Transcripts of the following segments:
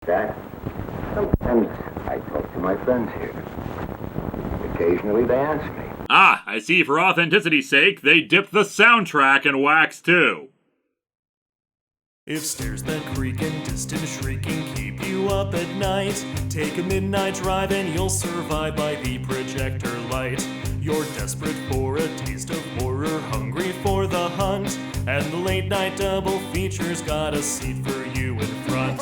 That? Sometimes I talk to my friends here. Occasionally they ask me. Ah, I see for authenticity's sake, they dipped the soundtrack in wax too. If stairs that creak and distant shrieking keep you up at night, take a midnight drive and you'll survive by the projector light. You're desperate for a taste of horror, hungry for the hunt, and the late night double feature's got a seat for you in front.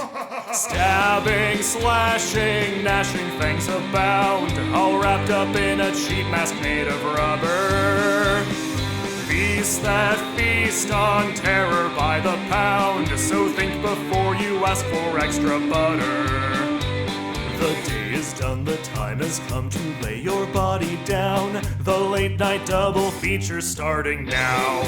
Stabbing, slashing, gnashing fangs abound, all wrapped up in a cheap mask made of rubber. Beasts that feast on terror by the pound, so think before you ask for extra butter. The day is done, the time has come to lay your body down. The late night double feature starting now.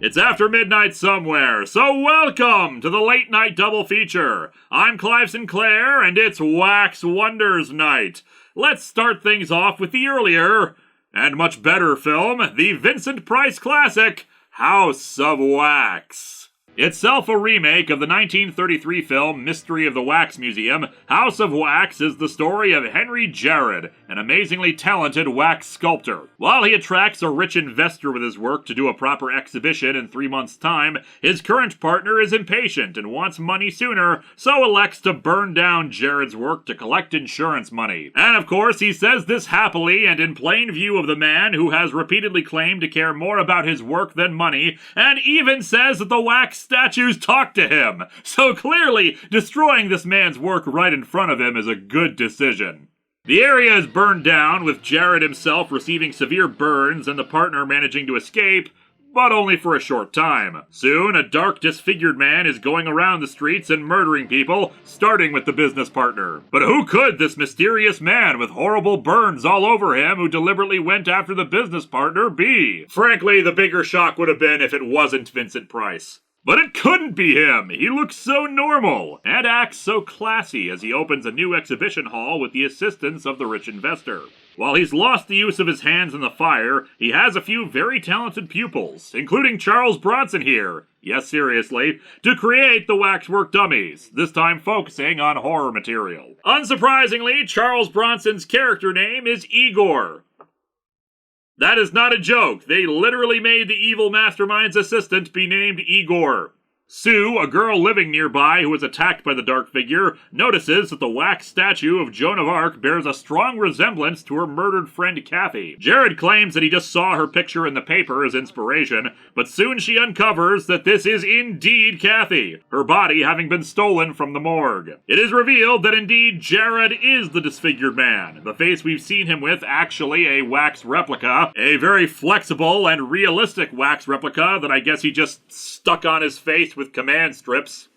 It's after midnight somewhere, so welcome to the Late Night Double Feature. I'm Clive Sinclair, and it's Wax Wonders Night. Let's start things off with the earlier, and much better film, the Vincent Price classic, House of Wax. Itself a remake of the 1933 film Mystery of the Wax Museum, House of Wax is the story of Henry Jared, an amazingly talented wax sculptor. While he attracts a rich investor with his work to do a proper exhibition in 3 months' time, his current partner is impatient and wants money sooner, so elects to burn down Jared's work to collect insurance money. And of course, he says this happily and in plain view of the man who has repeatedly claimed to care more about his work than money, and even says that the wax statues talk to him. So clearly, destroying this man's work right in front of him is a good decision. The area is burned down, with Jared himself receiving severe burns and the partner managing to escape, but only for a short time. Soon, a dark, disfigured man is going around the streets and murdering people, starting with the business partner. But who could this mysterious man with horrible burns all over him who deliberately went after the business partner be? Frankly, the bigger shock would have been if it wasn't Vincent Price. But it couldn't be him! He looks so normal, and acts so classy as he opens a new exhibition hall with the assistance of the rich investor. While he's lost the use of his hands in the fire, he has a few very talented pupils, including Charles Bronson here, yes seriously, to create the waxwork dummies, this time focusing on horror material. Unsurprisingly, Charles Bronson's character name is Igor. That is not a joke. They literally made the evil mastermind's assistant be named Igor. Sue, a girl living nearby who is attacked by the dark figure, notices that the wax statue of Joan of Arc bears a strong resemblance to her murdered friend Kathy. Jared claims that he just saw her picture in the paper as inspiration, but soon she uncovers that this is indeed Kathy, her body having been stolen from the morgue. It is revealed that indeed Jared is the disfigured man, the face we've seen him with actually a wax replica, a very flexible and realistic wax replica that I guess he just stuck on his face with command strips.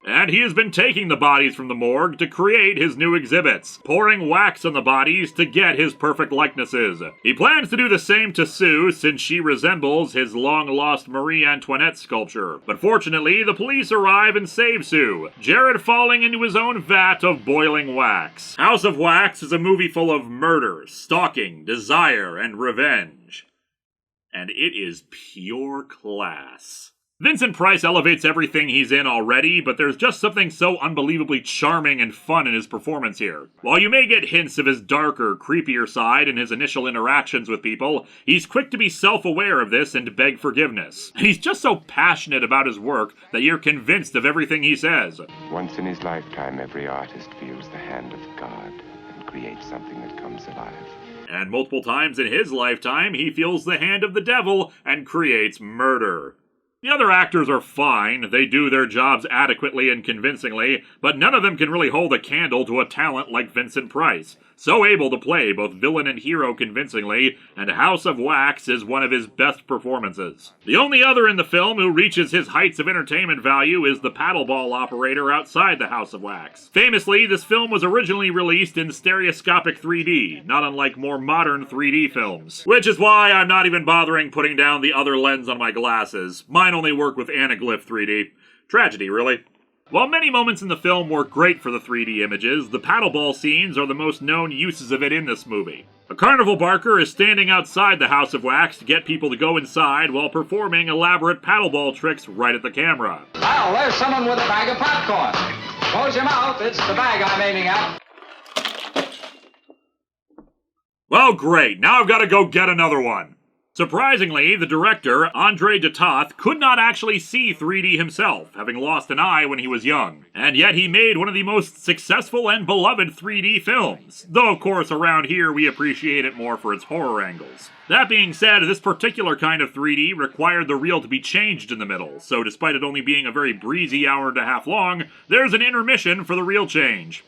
And he has been taking the bodies from the morgue to create his new exhibits, pouring wax on the bodies to get his perfect likenesses. He plans to do the same to Sue, since she resembles his long-lost Marie Antoinette sculpture. But fortunately, the police arrive and save Sue, Jared falling into his own vat of boiling wax. House of Wax is a movie full of murder, stalking, desire, and revenge. And it is pure class. Vincent Price elevates everything he's in already, but there's just something so unbelievably charming and fun in his performance here. While you may get hints of his darker, creepier side in his initial interactions with people, he's quick to be self-aware of this and to beg forgiveness. He's just so passionate about his work that you're convinced of everything he says. Once in his lifetime, every artist feels the hand of God and creates something that comes alive. And multiple times in his lifetime, he feels the hand of the devil and creates murder. The other actors are fine, they do their jobs adequately and convincingly, but none of them can really hold a candle to a talent like Vincent Price, so able to play both villain and hero convincingly, and House of Wax is one of his best performances. The only other in the film who reaches his heights of entertainment value is the paddleball operator outside the House of Wax. Famously, this film was originally released in stereoscopic 3D, not unlike more modern 3D films, which is why I'm not even bothering putting down the other lens on my glasses. Mine only work with anaglyph 3D. Tragedy, really. While many moments in the film were great for the 3D images, the paddleball scenes are the most known uses of it in this movie. A carnival barker is standing outside the House of Wax to get people to go inside while performing elaborate paddleball tricks right at the camera. Well, there's someone with a bag of popcorn. Close your mouth, it's the bag I'm aiming at. Well, great, now I've got to go get another one. Surprisingly, the director, André de Toth, could not actually see 3D himself, having lost an eye when he was young. And yet he made one of the most successful and beloved 3D films, though of course around here we appreciate it more for its horror angles. That being said, this particular kind of 3D required the reel to be changed in the middle, so despite it only being a very breezy hour and a half long, there's an intermission for the reel change.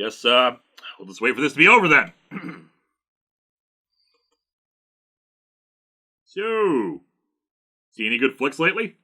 Guess, we'll just wait for this to be over then. So, see any good flicks lately?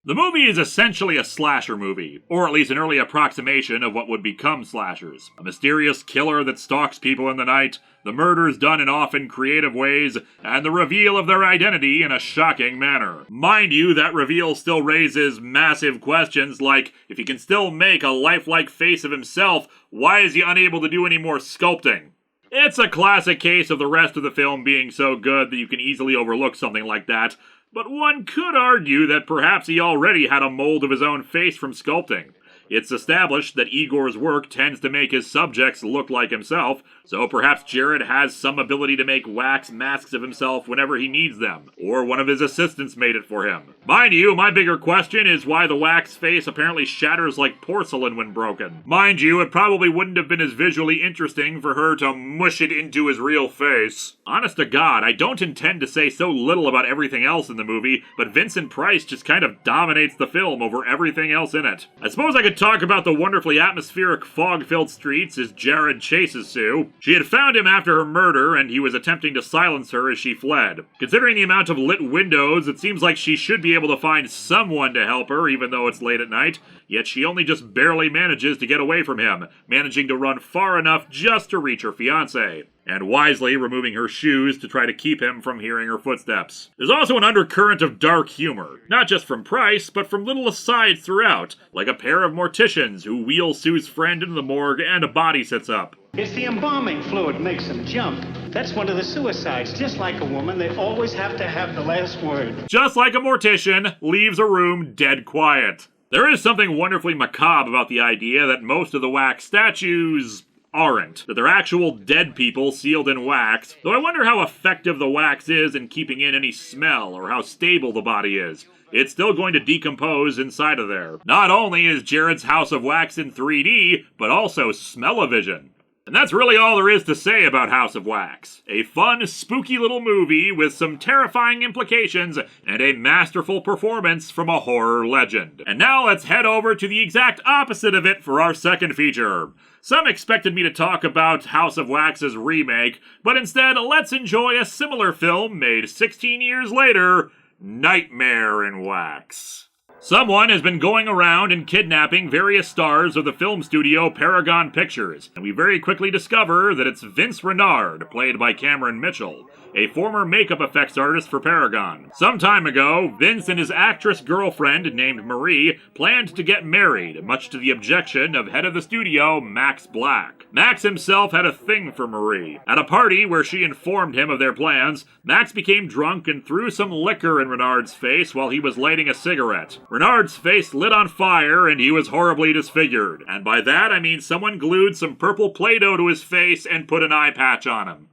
The movie is essentially a slasher movie, or at least an early approximation of what would become slashers. A mysterious killer that stalks people in the night, the murders done in often creative ways, and the reveal of their identity in a shocking manner. Mind you, that reveal still raises massive questions like, if he can still make a lifelike face of himself, why is he unable to do any more sculpting? It's a classic case of the rest of the film being so good that you can easily overlook something like that, but one could argue that perhaps he already had a mold of his own face from sculpting. It's established that Igor's work tends to make his subjects look like himself, so perhaps Jared has some ability to make wax masks of himself whenever he needs them, or one of his assistants made it for him. Mind you, my bigger question is why the wax face apparently shatters like porcelain when broken. Mind you, it probably wouldn't have been as visually interesting for her to mush it into his real face. Honest to God, I don't intend to say so little about everything else in the movie, but Vincent Price just kind of dominates the film over everything else in it. I suppose I could talk about the wonderfully atmospheric fog-filled streets as Jared chases Sue. She had found him after her murder, and he was attempting to silence her as she fled. Considering the amount of lit windows, it seems like she should be able to find someone to help her, even though it's late at night, yet she only just barely manages to get away from him, managing to run far enough just to reach her fiancé, and wisely removing her shoes to try to keep him from hearing her footsteps. There's also an undercurrent of dark humor, not just from Price, but from little asides throughout, like a pair of morticians who wheel Sue's friend into the morgue and a body sits up. It's the embalming fluid makes them jump. That's one of the suicides. Just like a woman, they always have to have the last word. Just like a mortician leaves a room dead quiet. There is something wonderfully macabre about the idea that most of the wax statues aren't, that they're actual dead people sealed in wax, though I wonder how effective the wax is in keeping in any smell or how stable the body is. It's still going to decompose inside of there. Not only is Jared's House of Wax in 3D, but also smell-o-vision. And that's really all there is to say about House of Wax. A fun, spooky little movie with some terrifying implications and a masterful performance from a horror legend. And now let's head over to the exact opposite of it for our second feature. Some expected me to talk about House of Wax's remake, but instead let's enjoy a similar film made 16 years later, Nightmare in Wax. Someone has been going around and kidnapping various stars of the film studio Paragon Pictures, and we very quickly discover that it's Vince Renard, played by Cameron Mitchell, a former makeup effects artist for Paragon. Some time ago, Vince and his actress girlfriend named Marie planned to get married, much to the objection of head of the studio, Max Black. Max himself had a thing for Marie. At a party where she informed him of their plans, Max became drunk and threw some liquor in Renard's face while he was lighting a cigarette. Renard's face lit on fire and he was horribly disfigured. And by that I mean someone glued some purple Play-Doh to his face and put an eye patch on him.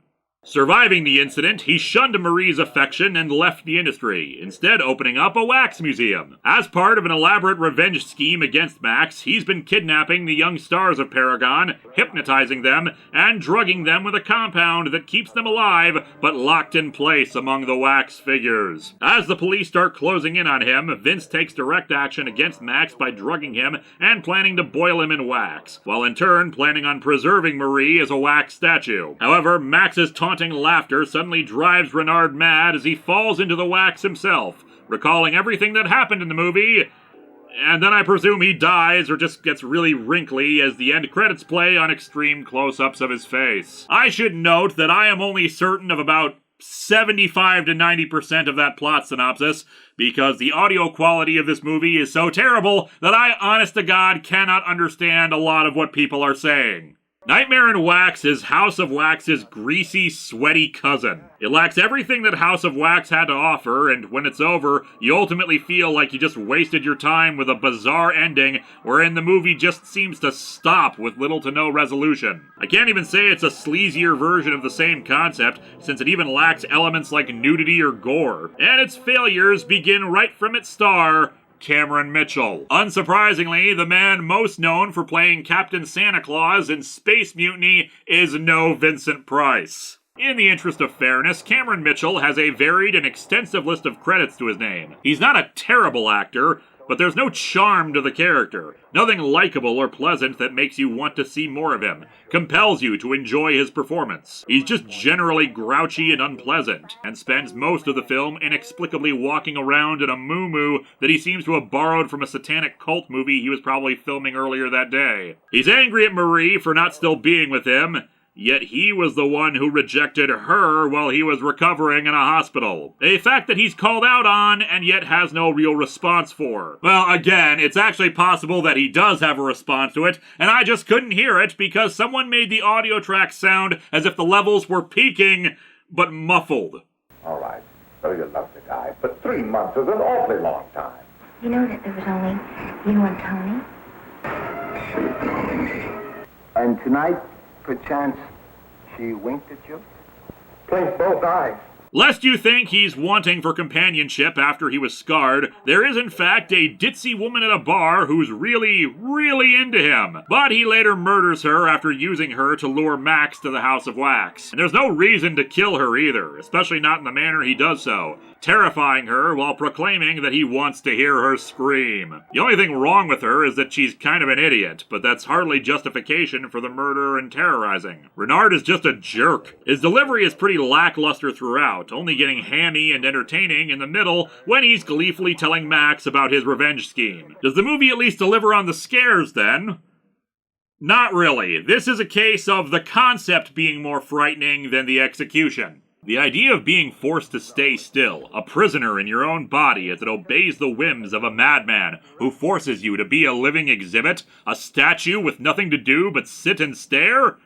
Surviving the incident, he shunned Marie's affection and left the industry, instead opening up a wax museum. As part of an elaborate revenge scheme against Max, he's been kidnapping the young stars of Paragon, hypnotizing them, and drugging them with a compound that keeps them alive, but locked in place among the wax figures. As the police start closing in on him, Vince takes direct action against Max by drugging him and planning to boil him in wax, while in turn planning on preserving Marie as a wax statue. However, Max's taunting laughter suddenly drives Renard mad as he falls into the wax himself, recalling everything that happened in the movie, and then I presume he dies or just gets really wrinkly as the end credits play on extreme close-ups of his face. I should note that I am only certain of about 75 to 90% of that plot synopsis, because the audio quality of this movie is so terrible that I, honest to God, cannot understand a lot of what people are saying. Nightmare in Wax is House of Wax's greasy, sweaty cousin. It lacks everything that House of Wax had to offer, and when it's over, you ultimately feel like you just wasted your time with a bizarre ending wherein the movie just seems to stop with little to no resolution. I can't even say it's a sleazier version of the same concept, since it even lacks elements like nudity or gore. And its failures begin right from its star, Cameron Mitchell. Unsurprisingly, the man most known for playing Captain Santa Claus in Space Mutiny is no Vincent Price. In the interest of fairness, Cameron Mitchell has a varied and extensive list of credits to his name. He's not a terrible actor, but there's no charm to the character. Nothing likable or pleasant that makes you want to see more of him, compels you to enjoy his performance. He's just generally grouchy and unpleasant, and spends most of the film inexplicably walking around in a muumuu that he seems to have borrowed from a satanic cult movie he was probably filming earlier that day. He's angry at Marie for not still being with him, yet he was the one who rejected her while he was recovering in a hospital. A fact that he's called out on and yet has no real response for. Well, again, it's actually possible that he does have a response to it, and I just couldn't hear it because someone made the audio track sound as if the levels were peaking, but muffled. All right, so you love the guy, but 3 months is an awfully long time. You know that there was only you and Tony? And tonight, perchance, she winked at you? Blink both eyes. Lest you think he's wanting for companionship after he was scarred, there is in fact a ditzy woman at a bar who's really, really into him. But he later murders her after using her to lure Max to the House of Wax. And there's no reason to kill her either, especially not in the manner he does so, terrifying her while proclaiming that he wants to hear her scream. The only thing wrong with her is that she's kind of an idiot, but that's hardly justification for the murder and terrorizing. Renard is just a jerk. His delivery is pretty lackluster throughout, only getting hammy and entertaining in the middle when he's gleefully telling Max about his revenge scheme. Does the movie at least deliver on the scares, then? Not really. This is a case of the concept being more frightening than the execution. The idea of being forced to stay still, a prisoner in your own body as it obeys the whims of a madman who forces you to be a living exhibit, a statue with nothing to do but sit and stare?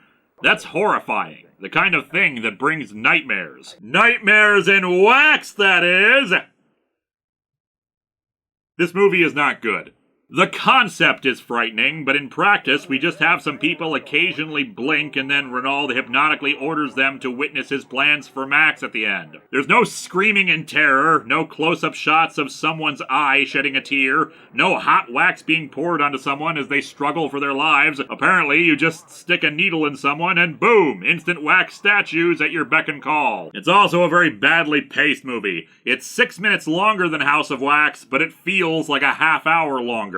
That's horrifying. The kind of thing that brings nightmares. Nightmares in wax, that is! This movie is not good. The concept is frightening, but in practice, we just have some people occasionally blink and then Renaud hypnotically orders them to witness his plans for Max at the end. There's no screaming in terror, no close-up shots of someone's eye shedding a tear, no hot wax being poured onto someone as they struggle for their lives. Apparently, you just stick a needle in someone and boom, instant wax statues at your beck and call. It's also a very badly paced movie. It's 6 minutes longer than House of Wax, but it feels like a half hour longer.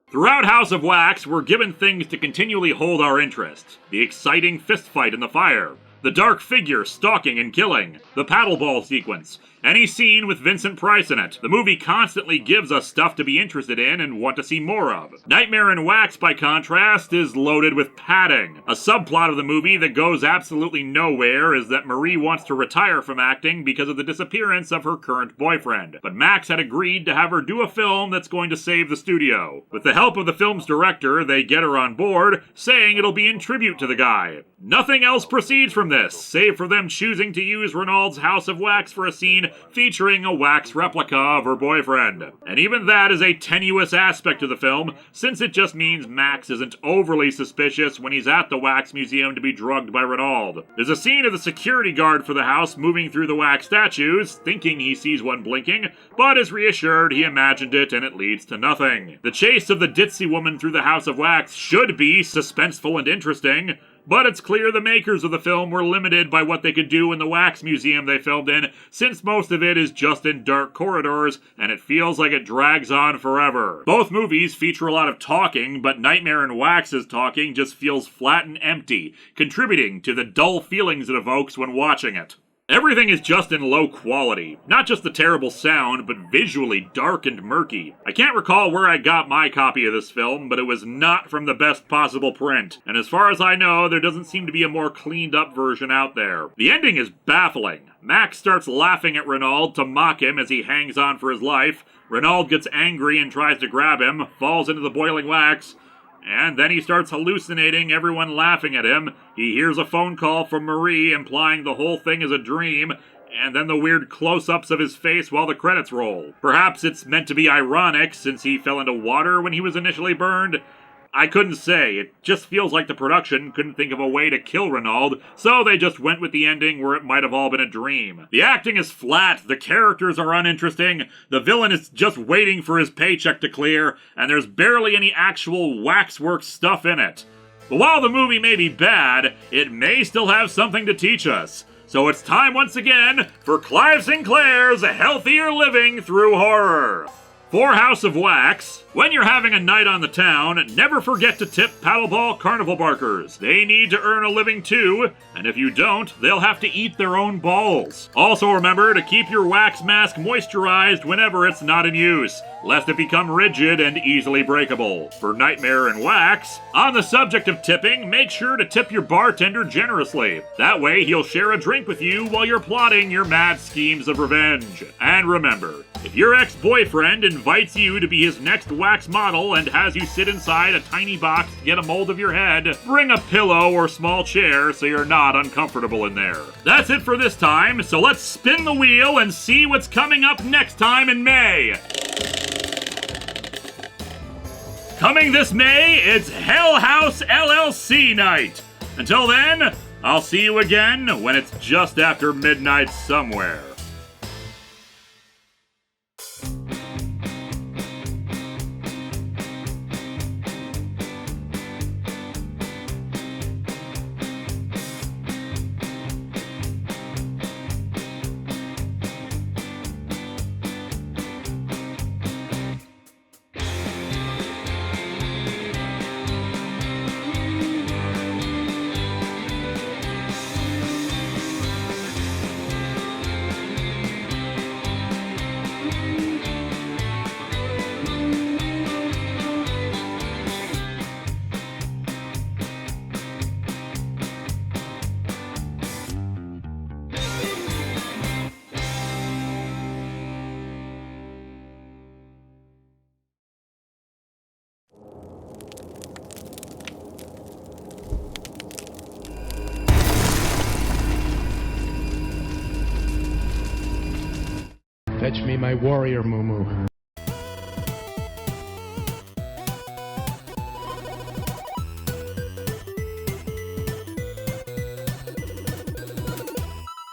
Throughout House of Wax, we're given things to continually hold our interest. The exciting fistfight in the fire, the dark figure stalking and killing, the paddleball sequence, any scene with Vincent Price in it. The movie constantly gives us stuff to be interested in and want to see more of. Nightmare in Wax, by contrast, is loaded with padding. A subplot of the movie that goes absolutely nowhere is that Marie wants to retire from acting because of the disappearance of her current boyfriend. But Max had agreed to have her do a film that's going to save the studio. With the help of the film's director, they get her on board, saying it'll be in tribute to the guy. Nothing else proceeds from this, save for them choosing to use Renaud's House of Wax for a scene featuring a wax replica of her boyfriend. And even that is a tenuous aspect of the film, since it just means Max isn't overly suspicious when he's at the wax museum to be drugged by Renaud. There's a scene of the security guard for the house moving through the wax statues, thinking he sees one blinking, but is reassured he imagined it and it leads to nothing. The chase of the ditzy woman through the House of Wax should be suspenseful and interesting, but it's clear the makers of the film were limited by what they could do in the wax museum they filmed in, since most of it is just in dark corridors, and it feels like it drags on forever. Both movies feature a lot of talking, but Nightmare in Wax's talking just feels flat and empty, contributing to the dull feelings it evokes when watching it. Everything is just in low quality. Not just the terrible sound, but visually dark and murky. I can't recall where I got my copy of this film, but it was not from the best possible print. And as far as I know, there doesn't seem to be a more cleaned up version out there. The ending is baffling. Max starts laughing at Renaud to mock him as he hangs on for his life. Renaud gets angry and tries to grab him, falls into the boiling wax, and then he starts hallucinating, everyone laughing at him. He hears a phone call from Marie implying the whole thing is a dream, and then the weird close-ups of his face while the credits roll. Perhaps it's meant to be ironic since he fell into water when he was initially burned. I couldn't say. It just feels like the production couldn't think of a way to kill Renaud, so they just went with the ending where it might have all been a dream. The acting is flat, the characters are uninteresting, the villain is just waiting for his paycheck to clear, and there's barely any actual waxwork stuff in it. But while the movie may be bad, it may still have something to teach us. So it's time once again for Clive Sinclair's Healthier Living Through Horror. For House of Wax, when you're having a night on the town, never forget to tip paddleball carnival barkers. They need to earn a living too, and if you don't, they'll have to eat their own balls. Also remember to keep your wax mask moisturized whenever it's not in use, lest it become rigid and easily breakable. For Nightmare and Wax, on the subject of tipping, make sure to tip your bartender generously. That way he'll share a drink with you while you're plotting your mad schemes of revenge. And remember, if your ex-boyfriend invites you to be his next wax model and has you sit inside a tiny box to get a mold of your head, bring a pillow or small chair so you're not uncomfortable in there. That's it for this time, so let's spin the wheel and see what's coming up next time in May. Coming this May, it's Hell House LLC night. Until then, I'll see you again when it's just after midnight somewhere. Fetch me my warrior, Moo Moo.